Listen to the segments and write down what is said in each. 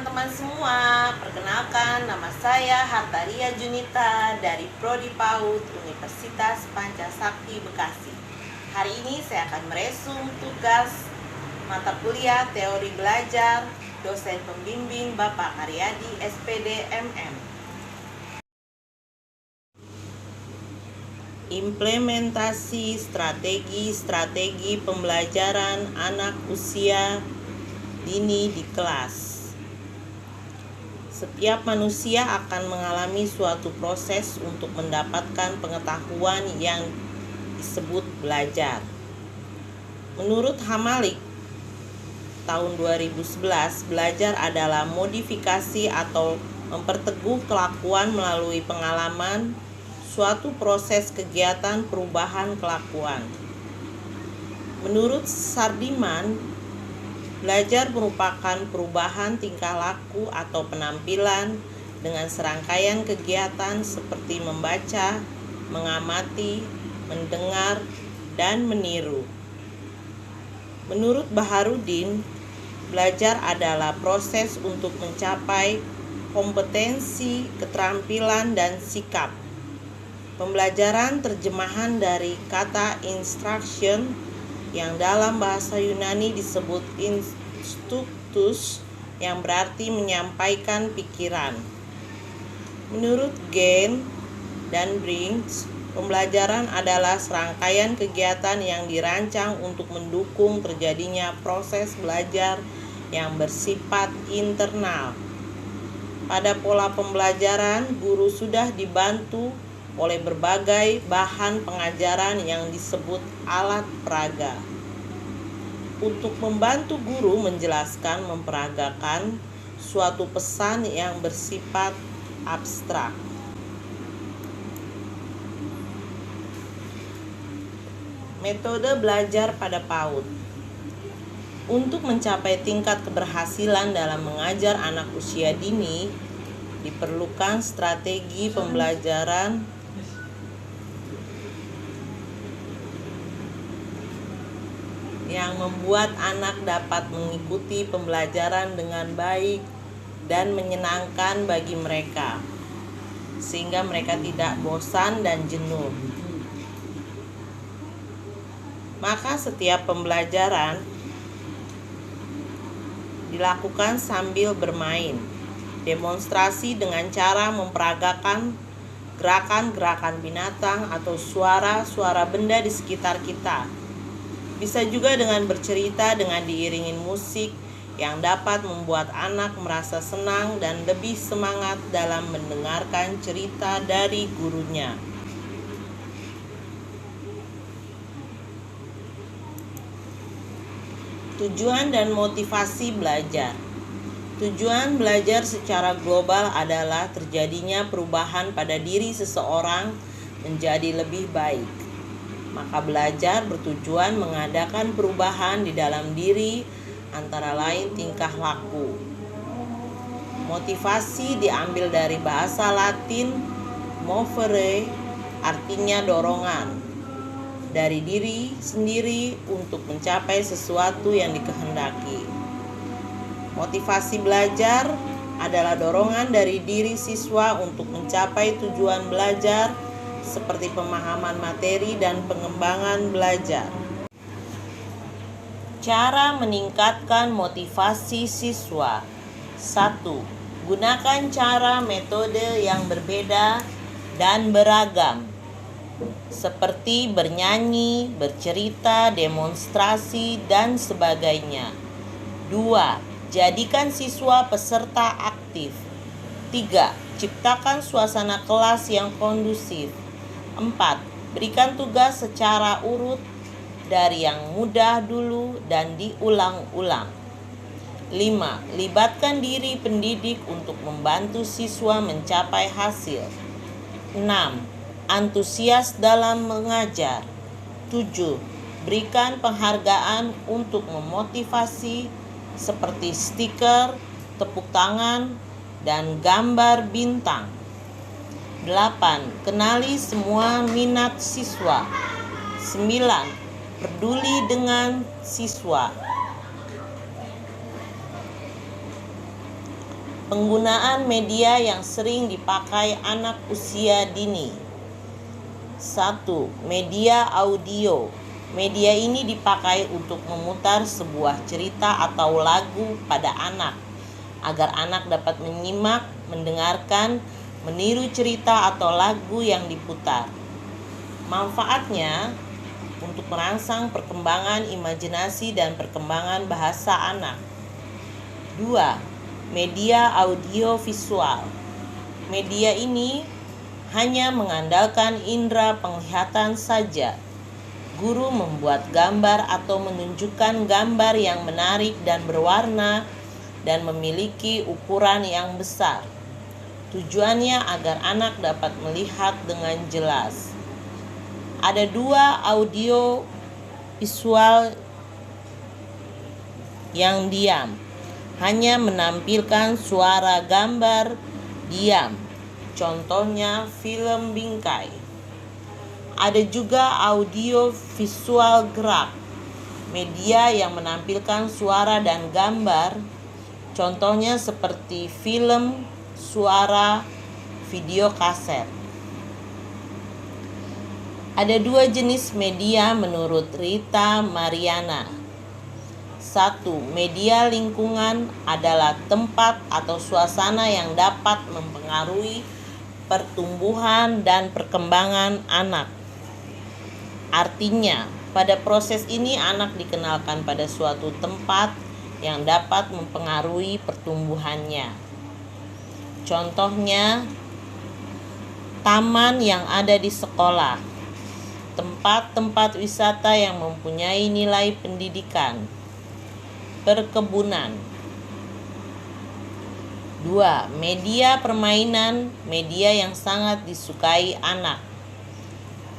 teman-teman semua, perkenalkan nama saya Hartaria Junita dari Prodi PAUD Universitas Pancasakti Bekasi. Hari ini saya akan meresum tugas mata kuliah teori belajar dosen pembimbing Bapak Karyadi SPD MM. Implementasi strategi pembelajaran anak usia dini di kelas. Setiap manusia akan mengalami suatu proses untuk mendapatkan pengetahuan yang disebut belajar. Menurut Hamalik tahun 2011, belajar adalah modifikasi atau memperteguh kelakuan melalui pengalaman, suatu proses kegiatan perubahan kelakuan. Menurut Sardiman, belajar merupakan perubahan tingkah laku atau penampilan dengan serangkaian kegiatan seperti membaca, mengamati, mendengar, dan meniru. Menurut Baharudin, belajar adalah proses untuk mencapai kompetensi, keterampilan, dan sikap. Pembelajaran terjemahan dari kata instruction yang dalam bahasa Yunani disebut instructus, yang berarti menyampaikan pikiran. Menurut Gen dan Briggs, pembelajaran adalah serangkaian kegiatan yang dirancang untuk mendukung terjadinya proses belajar yang bersifat internal. Pada pola pembelajaran, guru sudah dibantu oleh berbagai bahan pengajaran yang disebut alat peraga. Untuk membantu guru menjelaskan, memperagakan suatu pesan yang bersifat abstrak. Metode belajar pada PAUD. Untuk mencapai tingkat keberhasilan dalam mengajar anak usia dini, diperlukan strategi pembelajaran yang membuat anak dapat mengikuti pembelajaran dengan baik dan menyenangkan bagi mereka, sehingga mereka tidak bosan dan jenuh. Maka setiap pembelajaran dilakukan sambil bermain, demonstrasi dengan cara memperagakan gerakan-gerakan binatang atau suara-suara benda di sekitar kita. Bisa juga dengan bercerita dengan diiringin musik yang dapat membuat anak merasa senang dan lebih semangat dalam mendengarkan cerita dari gurunya. Tujuan dan motivasi belajar. Tujuan belajar secara global adalah terjadinya perubahan pada diri seseorang menjadi lebih baik. Maka belajar bertujuan mengadakan perubahan di dalam diri, antara lain tingkah laku. Motivasi diambil dari bahasa Latin movere, artinya dorongan dari diri sendiri untuk mencapai sesuatu yang dikehendaki. Motivasi belajar adalah dorongan dari diri siswa untuk mencapai tujuan belajar seperti pemahaman materi dan pengembangan belajar. Cara meningkatkan motivasi siswa. 1. Gunakan cara metode yang berbeda dan beragam, seperti bernyanyi, bercerita, demonstrasi, dan sebagainya. 2. Jadikan siswa peserta aktif. 3. Ciptakan suasana kelas yang kondusif. 4. Berikan tugas secara urut dari yang mudah dulu dan diulang-ulang. 5. Libatkan diri pendidik untuk membantu siswa mencapai hasil. 6. Antusias dalam mengajar. 7. Berikan penghargaan untuk memotivasi seperti stiker, tepuk tangan, dan gambar bintang. 8. Kenali semua minat siswa. 9. Peduli dengan siswa. Penggunaan media yang sering dipakai anak usia dini. 1. Media audio. Media ini dipakai untuk memutar sebuah cerita atau lagu pada anak, agar anak dapat menyimak, mendengarkan, meniru cerita atau lagu yang diputar. Manfaatnya untuk merangsang perkembangan imajinasi dan perkembangan bahasa anak. 2. Media audio visual. Media ini hanya mengandalkan indera penglihatan saja. Guru membuat gambar atau menunjukkan gambar yang menarik dan berwarna dan memiliki ukuran yang besar. Tujuannya agar anak dapat melihat dengan jelas. Ada 2 audio visual yang diam, hanya menampilkan suara gambar diam. Contohnya film bingkai. Ada juga audio visual gerak, media yang menampilkan suara dan gambar. Contohnya seperti film, suara, video kaset. Ada 2 jenis media menurut Rita Mariana. 1. Media lingkungan adalah tempat atau suasana yang dapat mempengaruhi pertumbuhan dan perkembangan anak. Artinya, pada proses ini anak dikenalkan pada suatu tempat yang dapat mempengaruhi pertumbuhannya. Contohnya, taman yang ada di sekolah, tempat-tempat wisata yang mempunyai nilai pendidikan, perkebunan. 2. Media permainan, media yang sangat disukai anak.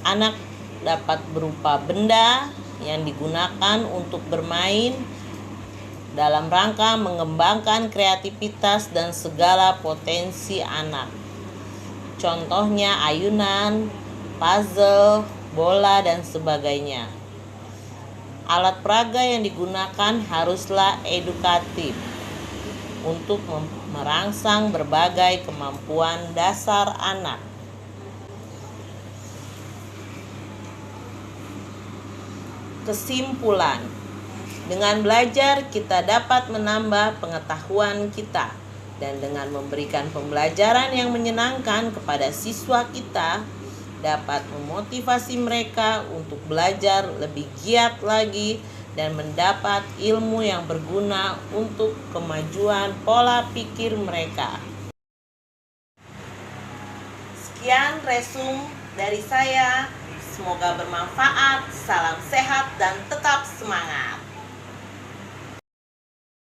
Anak dapat berupa benda yang digunakan untuk bermain dalam rangka mengembangkan kreativitas dan segala potensi anak. Contohnya ayunan, puzzle, bola, dan sebagainya. Alat peraga yang digunakan haruslah edukatif untuk merangsang berbagai kemampuan dasar anak. Kesimpulan, dengan belajar kita dapat menambah pengetahuan kita, dan dengan memberikan pembelajaran yang menyenangkan kepada siswa kita dapat memotivasi mereka untuk belajar lebih giat lagi dan mendapat ilmu yang berguna untuk kemajuan pola pikir mereka. Sekian resum dari saya. Semoga bermanfaat. Salam sehat dan tetap semangat.